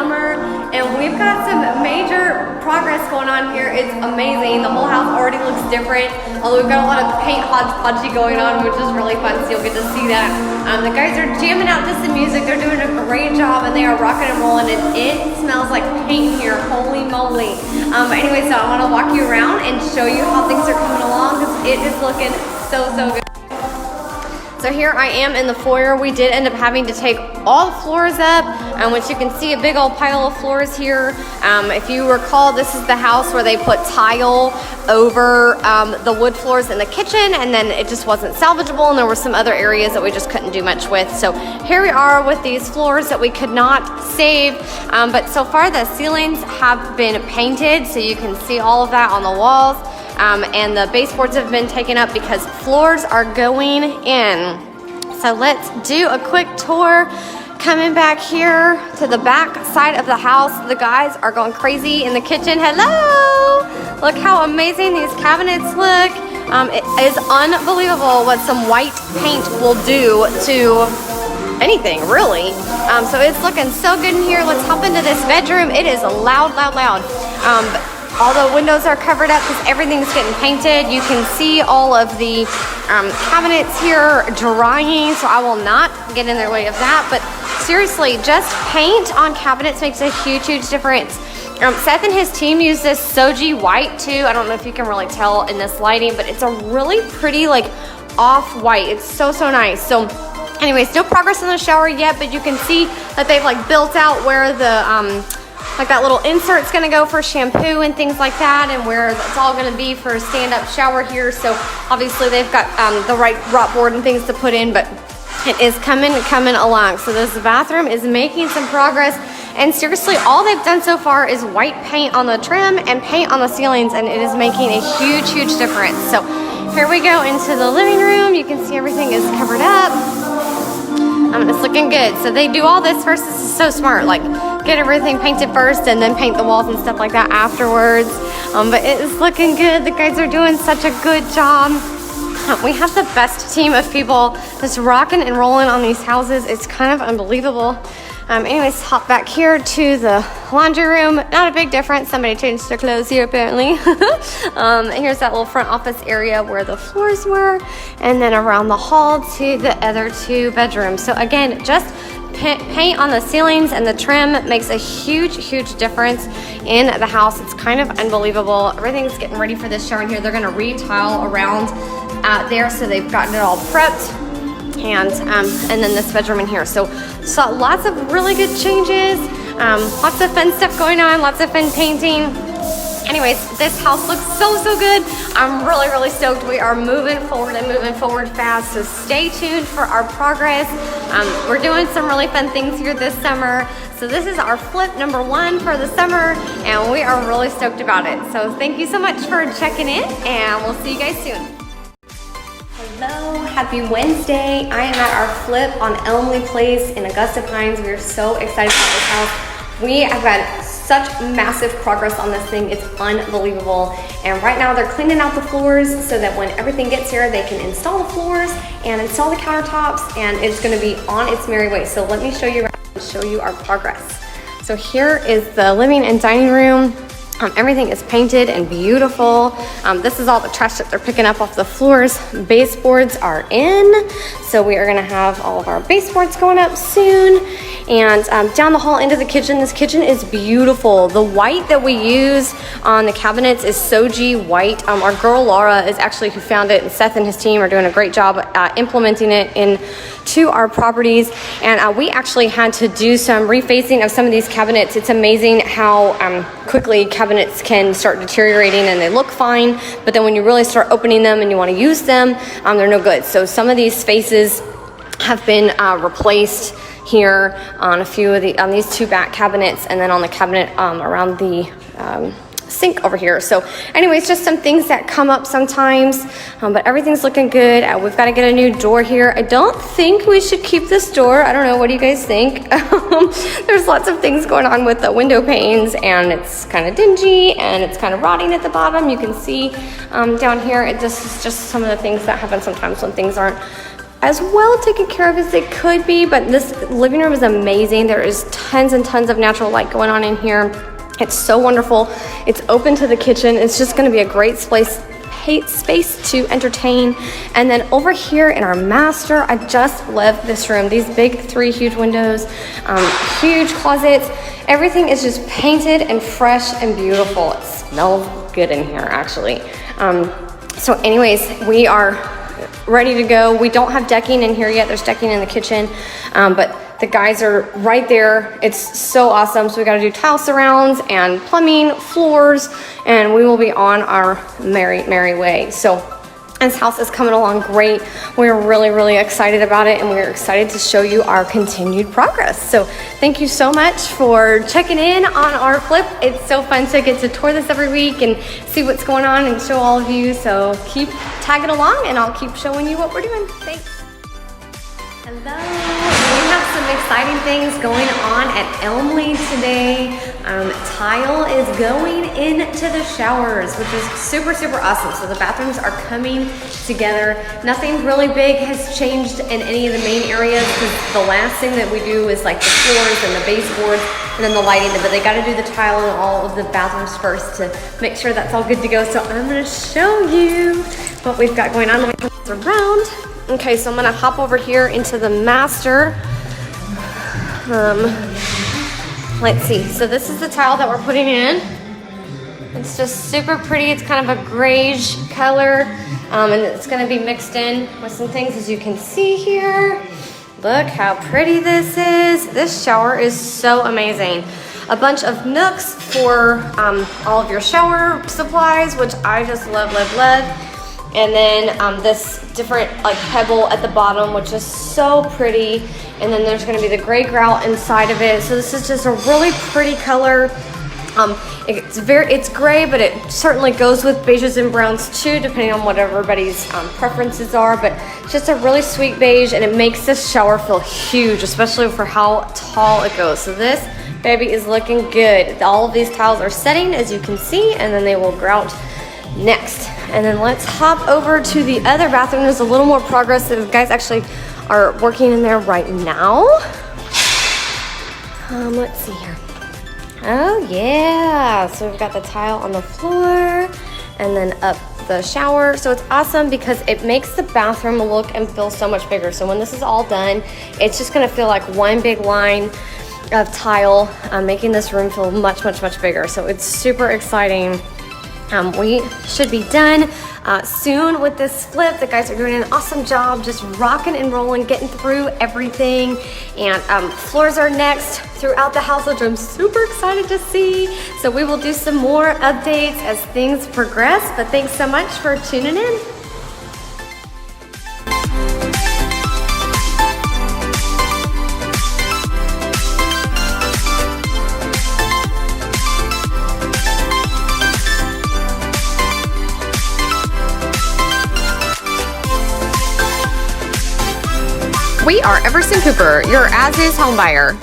summer, and we've got some major progress going on here. It's amazing. The whole house already looks different, although we've got a lot of paint hodgepodge going on, which is really fun, so you'll get to see that. The guys are jamming out to some music. They're doing a great job, and they are rocking and rolling, and it smells like paint here. Holy moly. But anyway, so I want to walk you around and show you how things are coming along, because it is looking so good. So here I am in the foyer. We did end up having to take all the floors up, which you can see a big old pile of floors here. If you recall, this is the house where they put tile over the wood floors in the kitchen, and then it just wasn't salvageable, and there were some other areas that we just couldn't do much with. So here we are with these floors that we could not save, but so far the ceilings have been painted, so you can see all of that on the walls. And the baseboards have been taken up because floors are going in. So let's do a quick tour. Coming back here to the back side of the house, the guys are going crazy in the kitchen. Hello! Look how amazing these cabinets look. It is unbelievable what some white paint will do to anything, really. So it's looking so good in here. Let's hop into this bedroom. It is loud. All the windows are covered up because everything's getting painted. You can see all of the cabinets here drying, so I will not get in their way of that. But seriously, just paint on cabinets makes a huge difference. Seth and his team use this Soji white too. I don't know if you can really tell in this lighting, but it's a really pretty like off-white. It's so nice. So anyways, no progress in the shower yet, but you can see that they've like built out where the like that little insert's gonna go for shampoo and things like that, and where it's all gonna be for a stand-up shower here. So obviously they've got the right drop board and things to put in, but it is coming along. So this bathroom is making some progress, and seriously, all they've done so far is white paint on the trim and paint on the ceilings, and it is making a huge difference. So here we go into the living room. You can see everything is covered up. It's looking good. So they do all this first. This is so smart. Like, get everything painted first and then paint the walls and stuff like that afterwards. But it is looking good. The guys are doing such a good job. We have the best team of people just rocking and rolling on these houses. It's kind of unbelievable. Anyways, hop back here to the laundry room. Not a big difference. Somebody changed their clothes here apparently. Here's that little front office area where the floors were, and then around the hall to the other two bedrooms. So again, just paint on the ceilings and the trim makes a huge difference in the house. It's kind of unbelievable. Everything's getting ready for this shower in here. They're gonna re-tile around there, so they've gotten it all prepped. And then this bedroom in here. So lots of really good changes, lots of fun stuff going on, lots of fun painting. Anyways, this house looks so good. I'm really stoked. We are moving forward fast, so stay tuned for our progress. We're doing some really fun things here this summer. So this is our flip number 1 for the summer, and we are really stoked about it. So thank you so much for checking in, and we'll see you guys soon. Hello, happy Wednesday. I am at our flip on Elmley Place in Augusta Pines. We are so excited about this house. We have had such massive progress on this thing. It's unbelievable. And right now they're cleaning out the floors so that when everything gets here, they can install the floors and install the countertops, and it's gonna be on its merry way. So let me show you around and show you our progress. So here is the living and dining room. Everything is painted and beautiful. This is all the trash that they're picking up off the floors. Baseboards are in. So we are gonna have all of our baseboards going up soon. And down the hall into the kitchen, this kitchen is beautiful. The white that we use on the cabinets is Soji white. Our girl Laura is actually who found it, and Seth and his team are doing a great job implementing it into our properties. And we actually had to do some refacing of some of these cabinets. It's amazing how quickly cabinets can start deteriorating, and they look fine, but then when you really start opening them and you want to use them, they're no good. So some of these faces have been replaced here on a few of on these two back cabinets, and then on the cabinet around the sink over here. So anyways, just some things that come up sometimes, but everything's looking good. We've got to get a new door here. I don't think we should keep this door. I don't know. What do you guys think? There's lots of things going on with the window panes, and it's kind of dingy, and it's kind of rotting at the bottom. You can see down here, this is just some of the things that happen sometimes when things aren't as well taken care of as it could be, but this living room is amazing. There is tons and tons of natural light going on in here. It's so wonderful. It's open to the kitchen. It's just gonna be a great space to entertain. And then over here in our master, I just love this room. These big 3 huge windows, huge closets. Everything is just painted and fresh and beautiful. It smells good in here, actually. So anyways, we are ready to go. We don't have decking in here yet. There's decking in the kitchen, but the guys are right there. It's so awesome. So we got to do tile surrounds and plumbing, floors, and we will be on our merry way. So this house is coming along great. We're really excited about it, and we're excited to show you our continued progress. So thank you so much for checking in on our flip. It's so fun to get to tour this every week and see what's going on and show all of you. So keep tagging along, and I'll keep showing you what we're doing. Thanks. Hello. We have some exciting things going on at Elmley today. Tile is going into the showers, which is super awesome. So the bathrooms are coming together. Nothing really big has changed in any of the main areas, because the last thing that we do is like the floors and the baseboards and then the lighting, but they got to do the tile in all of the bathrooms first to make sure that's all good to go. So I'm going to show you what we've got going on. Let me turn this around. Okay, so I'm gonna hop over here into the master. Let's see, so this is the tile that we're putting in. It's just super pretty. It's kind of a grayish color, and it's gonna be mixed in with some things, as you can see here. Look how pretty this is. This shower is so amazing. A bunch of nooks for all of your shower supplies, which I just love. And then this different like pebble at the bottom, which is so pretty. And then there's gonna be the gray grout inside of it. So this is just a really pretty color. It's gray, but it certainly goes with beiges and browns too, depending on what everybody's preferences are. But it's just a really sweet beige, and it makes this shower feel huge, especially for how tall it goes. So this baby is looking good. All of these tiles are setting, as you can see, and then they will grout next. And then let's hop over to the other bathroom. There's a little more progress. The guys actually are working in there right now. Let's see here. Oh yeah, so we've got the tile on the floor and then up the shower. So it's awesome because it makes the bathroom look and feel so much bigger. So when this is all done, it's just gonna feel like one big line of tile, making this room feel much bigger. So it's super exciting. We should be done soon with this flip. The guys are doing an awesome job, just rocking and rolling, getting through everything. And floors are next throughout the house, which I'm super excited to see. So we will do some more updates as things progress, but thanks so much for tuning in. We are EverSan Cooper, your as-is home buyer.